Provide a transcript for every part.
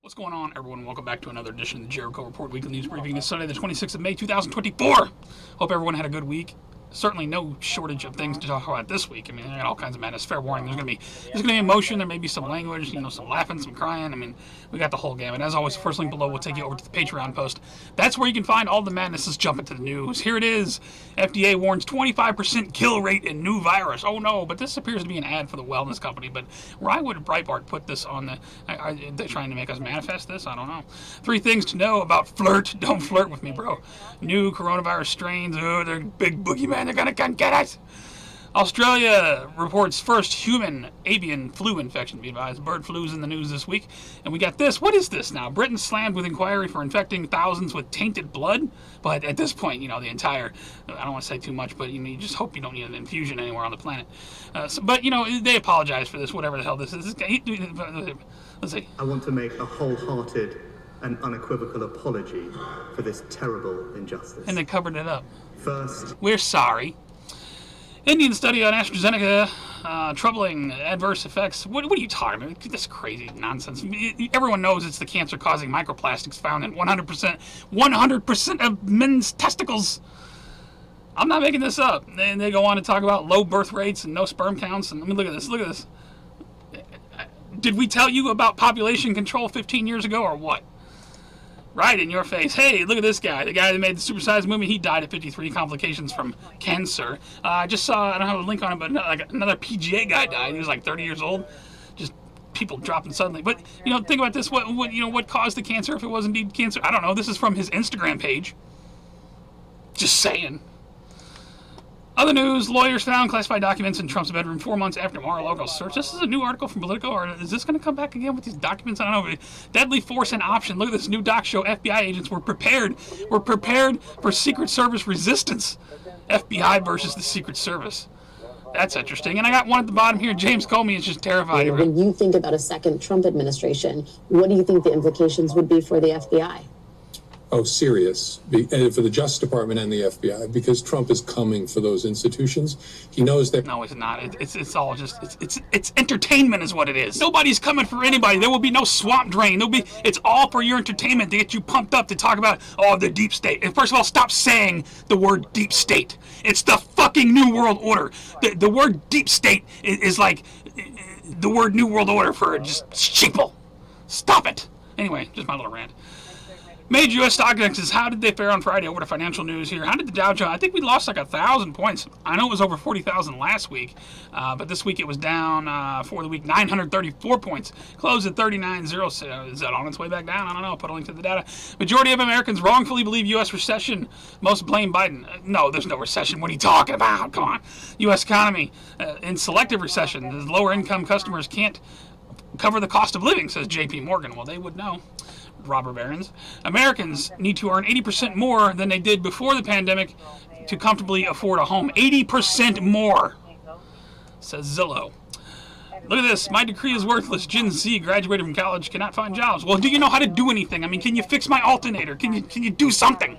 What's going on, everyone? Welcome back to another edition of the Jericho Report Weekly News Briefing. It's Sunday, the 26th of May, 2024. Hope everyone had a good week. Certainly no shortage of things to talk about this week. I mean, I got all kinds of madness. Fair warning, there's gonna be emotion. There may be some language, some laughing, some crying. I mean, we got the whole gamut. As always, the first link below will take you over to the Patreon post. That's where you can find all the madness. Let's jump into the news. Here it is. FDA warns 25% kill rate in new virus. Oh no, but this appears to be an ad for the wellness company. But why would Breitbart put this on the... Are they trying to make us manifest this? I don't know. 3 things to know about flirt. Don't flirt with me, bro. New coronavirus strains. Oh, they're big boogeyman. They're gonna come get us. Australia reports first human avian flu infection. Be advised, bird flu's in the news this week. And we got this. What is this now? Britain slammed with inquiry for infecting thousands with tainted blood. But at this point, the entire... I don't want to say too much, but you just hope you don't need an infusion anywhere on the planet. But they apologize for this, whatever the hell this is. Let's see. I want to make a wholehearted and unequivocal apology for this terrible injustice. And they covered it up. First, we're sorry. Indian study on AstraZeneca, troubling adverse effects. What are you talking about? This crazy nonsense. Everyone knows it's the cancer-causing microplastics found in 100% of men's testicles. I'm not making this up. And they go on to talk about low birth rates and no sperm counts. And look at this. Look at this. Did we tell you about population control 15 years ago or what? Right in your face. Hey, look at this guy. The guy that made the supersized movie, he died at 53, complications from cancer. I just saw, I don't have a link on it, but another PGA guy died. He was like 30 years old. Just people dropping suddenly. But, think about this. What caused the cancer if it was indeed cancer? I don't know. This is from his Instagram page. Just saying. Other news, lawyers found classified documents in Trump's bedroom 4 months after Mar-a-Lago search. This is a new article from Politico, or is this going to come back again with these documents? I don't know. Deadly force and option. Look at this new doc show. FBI agents were prepared for Secret Service resistance. FBI versus the Secret Service. That's interesting. And I got one at the bottom here. James Comey is just terrified. When you think about a second Trump administration, what do you think the implications would be for the FBI? Oh, serious, for the Justice Department and the FBI, because Trump is coming for those institutions. He knows that... No, it's not. It's all just... It's entertainment is what it is. Nobody's coming for anybody. There will be no swamp drain. It's all for your entertainment to get you pumped up to talk about, the deep state. And first of all, stop saying the word deep state. It's the fucking New World Order. The word deep state is like the word New World Order for just sheeple. Stop it. Anyway, just my little rant. Major U.S. stock indexes, how did they fare on Friday? Over to financial news here. How did the Dow Jones? I think we lost like 1,000 points. I know it was over 40,000 last week, but this week it was down for the week 934 points. Closed at 39.06. Is that on its way back down? I don't know. Put a link to the data. Majority of Americans wrongfully believe U.S. recession. Most blame Biden. No, there's no recession. What are you talking about? Come on. U.S. economy in selective recession. The lower income customers can't cover the cost of living, says J.P. Morgan. Well, they would know. Robber barons. Americans need to earn 80% more than they did before the pandemic to comfortably afford a home. 80% more, says Zillow. Look at this. My decree is worthless. Gen Z graduated from college, cannot find jobs. Well, do you know how to do anything? I mean, can you fix my alternator? Can you do something?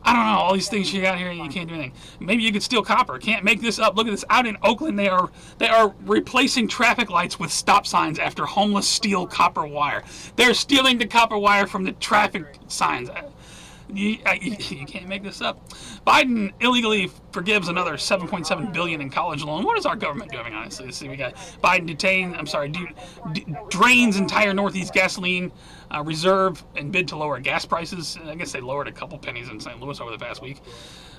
I don't know, all these things you got here and you can't do anything. Maybe you could steal copper. Can't make this up. Look at this. Out in Oakland, they are replacing traffic lights with stop signs after homeless steal copper wire. They're stealing the copper wire from the traffic signs. You can't make this up. Biden illegally forgives another $7.7 billion in college loan. What is our government doing, honestly? Let's see, we got Biden drains entire Northeast gasoline reserve and bid to lower gas prices. I guess they lowered a couple pennies in St. Louis over the past week.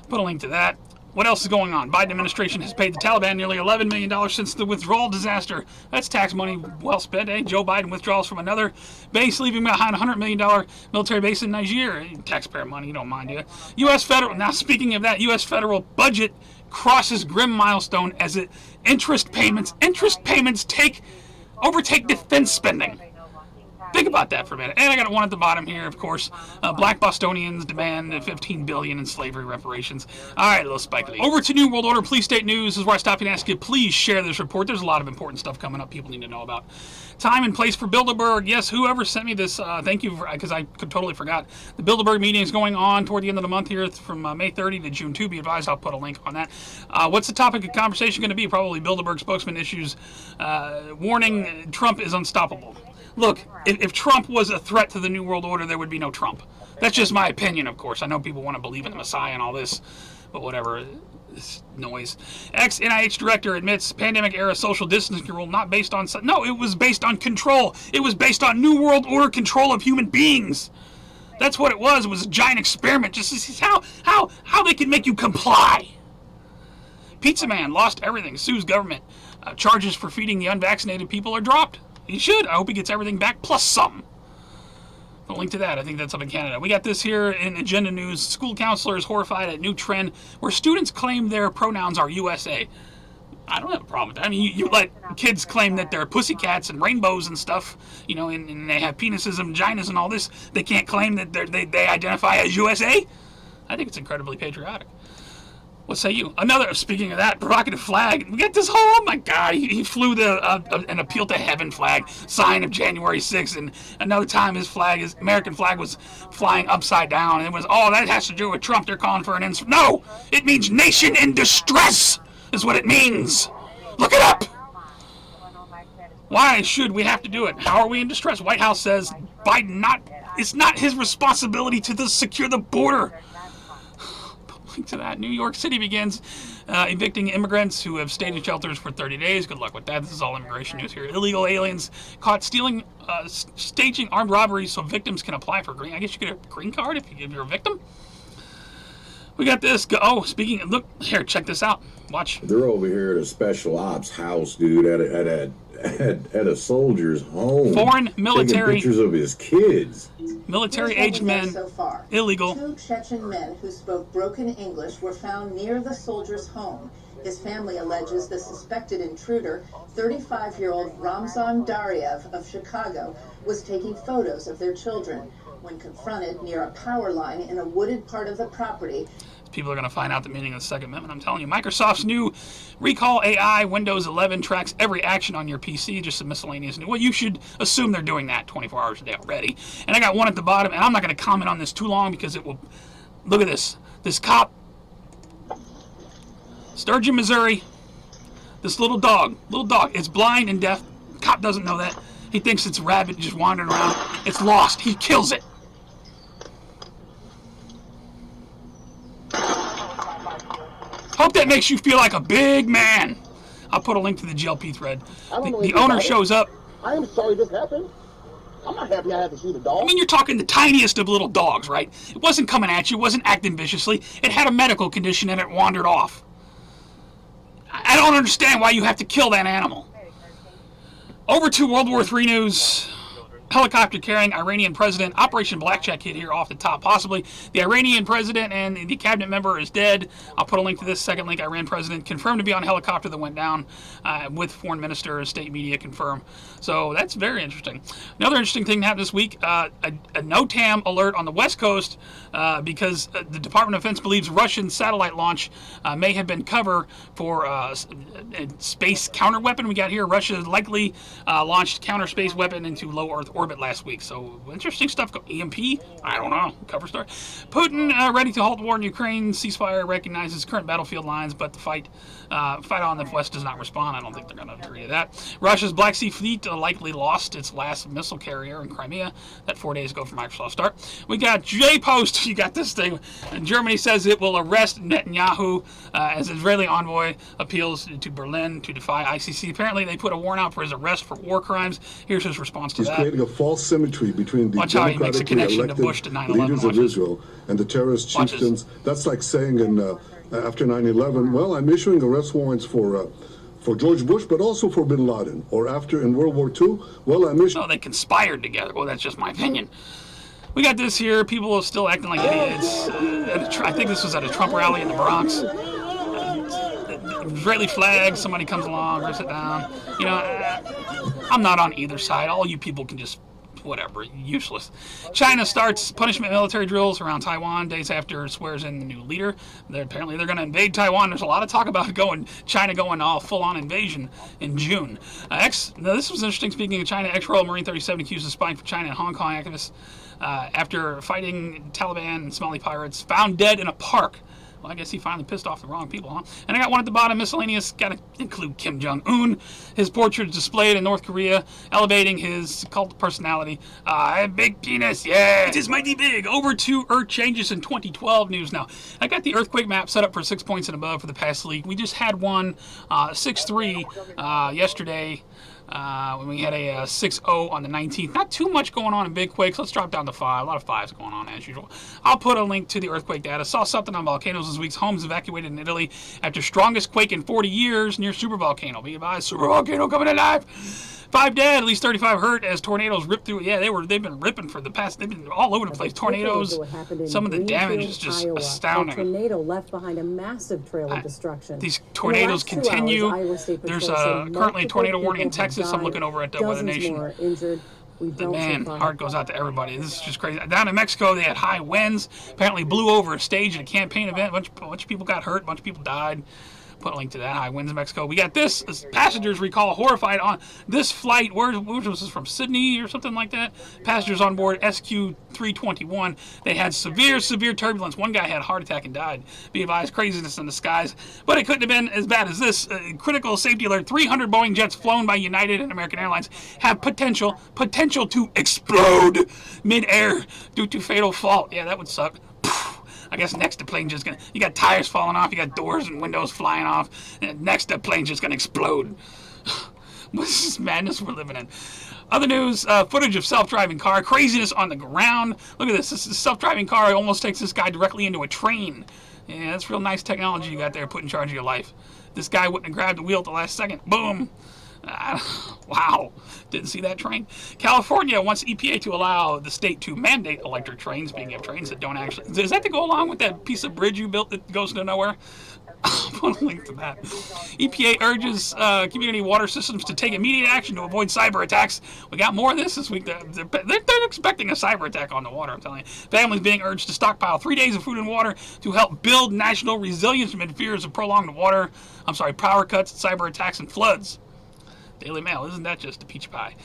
Put a link to that. What else is going on? Biden administration has paid the Taliban nearly $11 million since the withdrawal disaster. That's tax money well spent, eh? Joe Biden withdraws from another base, leaving behind a $100 million military base in Niger. Taxpayer money, you don't mind, do you? U.S. federal, now speaking of that, U.S. federal budget crosses grim milestone as interest payments overtake defense spending. Think about that for a minute. And I got one at the bottom here, of course. Black Bostonians demand $15 billion in slavery reparations. All right, a little Spike Lee. Over to New World Order Police State News. This is where I stop and ask you, please share this report. There's a lot of important stuff coming up people need to know about. Time and place for Bilderberg. Yes, whoever sent me this, thank you, because I totally forgot. The Bilderberg meeting is going on toward the end of the month here from May 30 to June 2. Be advised, I'll put a link on that. What's the topic of conversation going to be? Probably Bilderberg spokesman issues warning Trump is unstoppable. Look, if Trump was a threat to the New World Order, there would be no Trump. That's just my opinion, of course. I know people want to believe in the Messiah and all this, but whatever. It's noise. Ex-NIH director admits pandemic-era social distancing rule not based on... No, it was based on control. It was based on New World Order control of human beings. That's what it was. It was a giant experiment just to see how they can make you comply. Pizza Man lost everything. Sues government. Charges for feeding the unvaccinated people are dropped. He should. I hope he gets everything back plus something. A link to that. I think that's up in Canada. We got this here in agenda news. School counselors horrified at new trend where students claim their pronouns are USA. I don't have a problem with that. I mean, you let kids claim that they're pussycats and rainbows and stuff, you know, and they have penises and vaginas and all this. They can't claim that they identify as USA? I think it's incredibly patriotic. What say you? Another, speaking of that, provocative flag. We got this whole, oh my God, he flew an appeal to heaven flag, sign of January 6th, and another time his American flag was flying upside down, and it was, oh, that has to do with Trump, they're calling for an no! It means nation in distress, is what it means. Look it up! Why should we have to do it? How are we in distress? White House says Biden it's not his responsibility to secure the border. To that. New York City begins evicting immigrants who have stayed in shelters for 30 days. Good luck with that. This is all immigration news here. Illegal aliens caught staging armed robberies so victims can apply for green. I guess you get a green card if you're a victim. We got this. Speaking of, look here, check this out. Watch. They're over here at a special ops house, dude, at a soldier's home. Foreign military. Taking pictures of his kids. Military-aged men, so far. illegal. 2 Chechen men who spoke broken English were found near the soldier's home. His family alleges the suspected intruder, 35-year-old Ramzan Daryev of Chicago, was taking photos of their children. When confronted near a power line in a wooded part of the property, people are going to find out the meaning of the Second Amendment. I'm telling you, Microsoft's new Recall AI Windows 11 tracks every action on your PC, just a miscellaneous news. Well, you should assume they're doing that 24 hours a day already. And I got one at the bottom, and I'm not going to comment on this too long because it will... Look at this. This cop, Sturgeon, Missouri, this little dog, it's blind and deaf. Cop doesn't know that. He thinks it's a rabbit just wandering around. It's lost. He kills it. Hope that makes you feel like a big man. I'll put a link to the GLP thread. The owner shows up. I am sorry this happened. I'm not happy I had to shoot a dog. I mean, you're talking the tiniest of little dogs, right? It wasn't coming at you. It wasn't acting viciously. It had a medical condition and it wandered off. I don't understand why you have to kill that animal. Over to World War III news. Helicopter carrying Iranian president. Operation Blackjack hit here off the top, possibly. The Iranian president and the cabinet member is dead. I'll put a link to this second link. Iran president confirmed to be on a helicopter that went down with foreign minister, state media confirm. So that's very interesting. Another interesting thing that happened this week, a NOTAM alert on the West Coast because the Department of Defense believes Russian satellite launch may have been cover for a space counter weapon. We got here, Russia likely launched counter space weapon into low Earth orbit last week. So interesting stuff. EMP? I don't know. Cover story. Putin ready to halt war in Ukraine. Ceasefire recognizes current battlefield lines, but the fight on the West does not respond. I don't think they're going to agree to that. Russia's Black Sea Fleet likely lost its last missile carrier in Crimea. That 4 days ago from Microsoft start. We got J-Post. You got this thing. Germany says it will arrest Netanyahu as Israeli envoy appeals to Berlin to defy ICC. Apparently they put a warrant out for his arrest for war crimes. Here's his response to that. A false symmetry between the democratically elected leaders of Israel and the terrorist chieftains. That's like saying after 9/11, well, I'm issuing arrest warrants for George Bush, but also for Bin Laden. Or after in World War II, well, I'm issuing... No, they conspired together. Well, that's just my opinion. We got this here. People are still acting like idiots. I think this was at a Trump rally in the Bronx. Israeli flag, somebody comes along, rips it down. You know, I'm not on either side. All you people can just, whatever, useless. China starts punishment military drills around Taiwan days after it swears in the new leader. Apparently they're going to invade Taiwan. There's a lot of talk about China going all full-on invasion in June. Now this was interesting. Speaking of China, ex-Royal Marine 37 accused of spying for China and Hong Kong activists after fighting Taliban and Somali pirates, found dead in a park Well, I guess he finally pissed off the wrong people, huh? And I got one at the bottom, miscellaneous. Got to include Kim Jong-un. His portrait is displayed in North Korea, elevating his cult personality. Big penis, yeah. It is mighty big. Over to Earth changes in 2012 news now. I got the earthquake map set up for 6 points and above for the past week. We just had one 6.3 yesterday. When we had a 6.0 on the 19th. Not too much going on in big quakes. Let's drop down to 5. A lot of 5s going on as usual. I'll put a link to the earthquake data. Saw something on volcanoes this week. Homes evacuated in Italy after strongest quake in 40 years near supervolcano. Be advised, supervolcano coming alive. 5 dead, at least 35 hurt as tornadoes ripped through. Yeah, they've been ripping for the past. They've been all over the place. Tornadoes. Some of the damage is just astounding. A tornado left behind a massive trail of destruction. These tornadoes continue. There's currently a tornado warning in Texas. I'm looking over at the Weather Nation. Man, heart goes out to everybody. This is just crazy. Down in Mexico, they had high winds. Apparently blew over a stage at a campaign event. A bunch of people got hurt. A bunch of people died. Put a link to that. High winds in Mexico. We got this. Passengers recall horrified on this flight. Where was this, from Sydney or something like that? Passengers on board SQ321. They had severe turbulence. One guy had a heart attack and died. Be advised, craziness in the skies. But it couldn't have been as bad as this. Critical safety alert. 300 Boeing jets flown by United and American Airlines have potential to explode mid-air due to fatal fault. Yeah, that would suck. I guess next the plane's just gonna, you got tires falling off, you got doors and windows flying off, and next the plane's just gonna explode. What's this madness we're living in? Other news, footage of self-driving car, craziness on the ground. Look at this self-driving car almost takes this guy directly into a train. Yeah, that's real nice technology you got there put in charge of your life. This guy wouldn't have grabbed the wheel at the last second. Boom. Wow, didn't see that train. California wants EPA to allow the state to mandate electric trains, being of trains that don't actually. Does that to go along with that piece of bridge you built that goes to nowhere? I'll put a link to that. EPA urges community water systems to take immediate action to avoid cyber attacks. We got more of this week. They're expecting a cyber attack on the water, I'm telling you. Families being urged to stockpile 3 days of food and water to help build national resilience amid fears of prolonged power cuts, cyber attacks, and floods. Daily Mail, isn't that just a peach pie?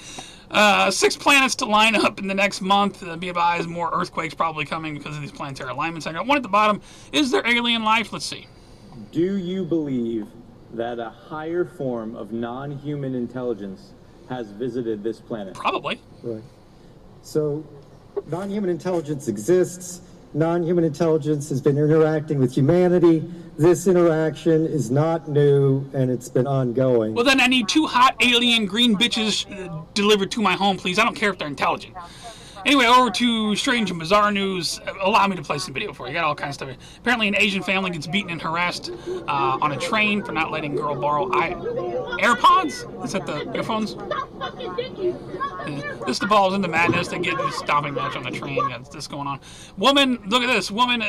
6 planets to line up in the next month. Be advised, more earthquakes probably coming because of these planetary alignments. I got one at the bottom. Is there alien life? Let's see. Do you believe that a higher form of non-human intelligence has visited this planet? Probably. Right. So, non-human intelligence exists. Non-human intelligence has been interacting with humanity. This interaction is not new, and it's been ongoing. Well, then I need 2 hot alien green bitches delivered to my home, please. I don't care if they're intelligent. Anyway, over to strange and bizarre news. Allow me to play some video for you. Got all kinds of stuff. Apparently, an Asian family gets beaten and harassed on a train for not letting girl borrow AirPods? Is that the earphones? This devolves into madness. They get a stomping match on the train. Got this going on. Woman, look at this. Woman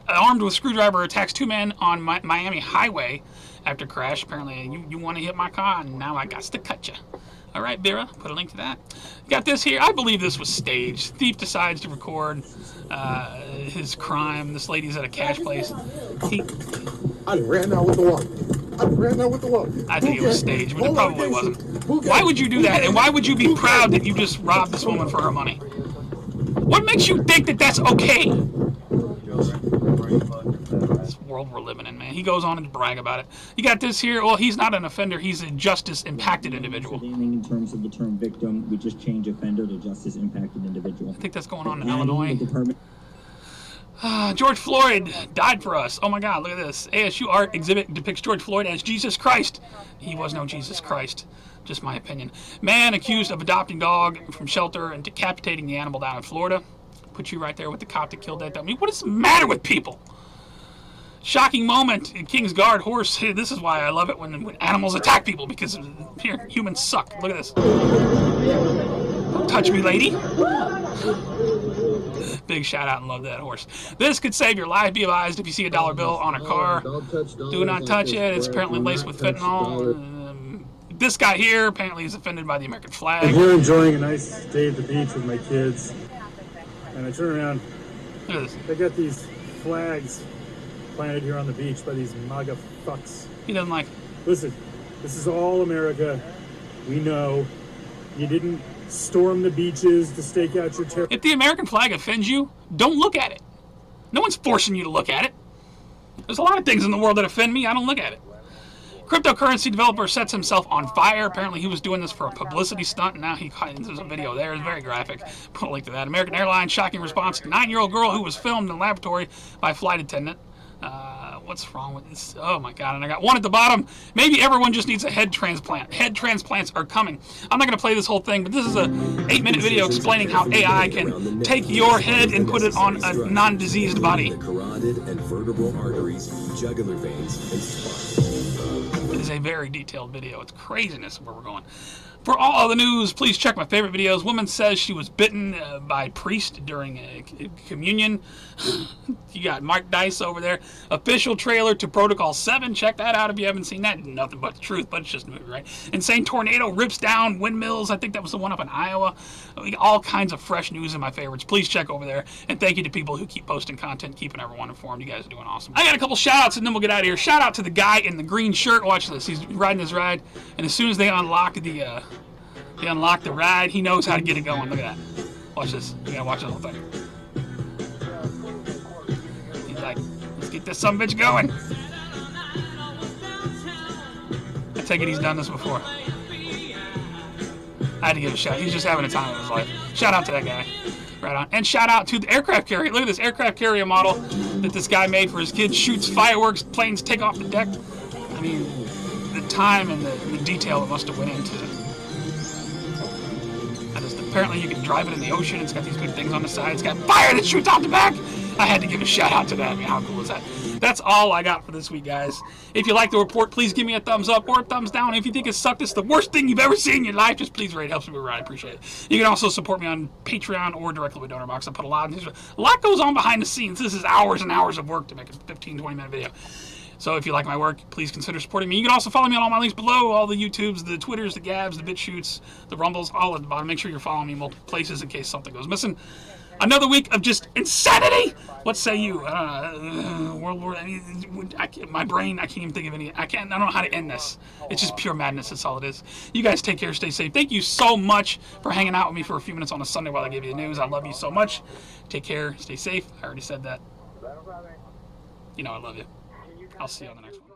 armed with screwdriver attacks 2 men on Miami highway after crash. Apparently, you want to hit my car, and now I got to cut you. All right, Vera, put a link to that. Got this here. I believe this was staged. Thief decides to record his crime. This lady's at a cash place. I ran out with the water. I think it was staged, but it probably wasn't. Why would you do that? And why would you be proud that you just robbed this woman for her money? What makes you think that that's okay? This world we're living in, man. He goes on to brag about it. You got this here. Well, he's not an offender. He's a justice-impacted individual. In terms of the term victim, we just change offender to justice-impacted individual. I think that's going on in Illinois. George Floyd died for us. Oh my God, look at this. ASU art exhibit depicts George Floyd as Jesus Christ. He was no Jesus Christ. Just my opinion. Man accused of adopting dog from shelter and decapitating the animal down in Florida. Put you right there with the cop that killed that dog. I mean, what is the matter with people? Shocking moment in King's Guard horse. Hey, this is why I love it when animals attack people, because here, humans suck. Look at this. Don't touch me, lady. Big shout out and love that horse. This could save your life. Be advised if you see a dollar bill on a car. Do not touch it. It's apparently laced with fentanyl. This guy here apparently is offended by the American flag. I'm here enjoying a nice day at the beach with my kids. And I turn around. Look at this. They got these flags planted here on the beach by these MAGA fucks. He doesn't like it. Listen, this is all America. We know. You didn't storm the beaches to stake out your territory. If the American flag offends you, don't look at it. No one's forcing you to look at it. There's a lot of things in the world that offend me. I don't look at it. Cryptocurrency developer sets himself on fire. Apparently he was doing this for a publicity stunt, and now there's a video there. It's very graphic. Put a link to that. American Airlines shocking response to 9-year-old girl who was filmed in a laboratory by a flight attendant. What's wrong with this? Oh my God, and I got one at the bottom. Maybe everyone just needs a head transplant. Head transplants are coming. I'm not going to play this whole thing, but this is a 8-minute video explaining how AI can take your head and put it on a non-diseased body. Carotid and vertebral arteries, jugular veins, and spine. It is a very detailed video. It's craziness where we're going. For all the news, please check my favorite videos. Woman says she was bitten by priest during a communion. You got Mark Dice over there. Official trailer to Protocol 7. Check that out if you haven't seen that. Nothing but the truth, but it's just a movie, right? Insane tornado rips down windmills. I think that was the one up in Iowa. All kinds of fresh news in my favorites. Please check over there. And thank you to people who keep posting content, keeping everyone informed. You guys are doing awesome. I got a couple shout outs and then we'll get out of here. Shout out to the guy in the green shirt. Watch this. He's riding his ride. And as soon as they unlock the ride, he knows how to get it going. Look at that. Watch this. You gotta watch the whole thing. He's like, let's get this sumbitch going. I take it he's done this before. I had to give a shout. He's just having a time of his life. Shout out to that guy. Right on. And shout out to the aircraft carrier. Look at this aircraft carrier model that this guy made for his kids. Shoots fireworks, planes take off the deck. I mean, the time and the detail that must have went into it. Apparently you can drive it in the ocean. It's got these big things on the side. It's got fire that shoots out the back. I had to give a shout out to that. I mean, how cool is that? That's all I got for this week, guys. If you like the report, please give me a thumbs up or a thumbs down. If you think it sucked, it's the worst thing you've ever seen in your life, just please rate. It helps me around. I appreciate it. You can also support me on Patreon or directly with DonorBox. I put a lot goes on behind the scenes. This is hours and hours of work to make a 15, 20-minute video. So if you like my work, please consider supporting me. You can also follow me on all my links below, all the YouTubes, the Twitters, the Gabs, the BitChutes, the Rumbles, all at the bottom. Make sure you're following me in multiple places in case something goes missing. Another week of just insanity. What say you? World War. My brain. I can't even think of any. I don't know how to end this. It's just pure madness. That's all it is. You guys take care. Stay safe. Thank you so much for hanging out with me for a few minutes on a Sunday while I gave you the news. I love you so much. Take care. Stay safe. I already said that. You know I love you. I'll see you on the next one.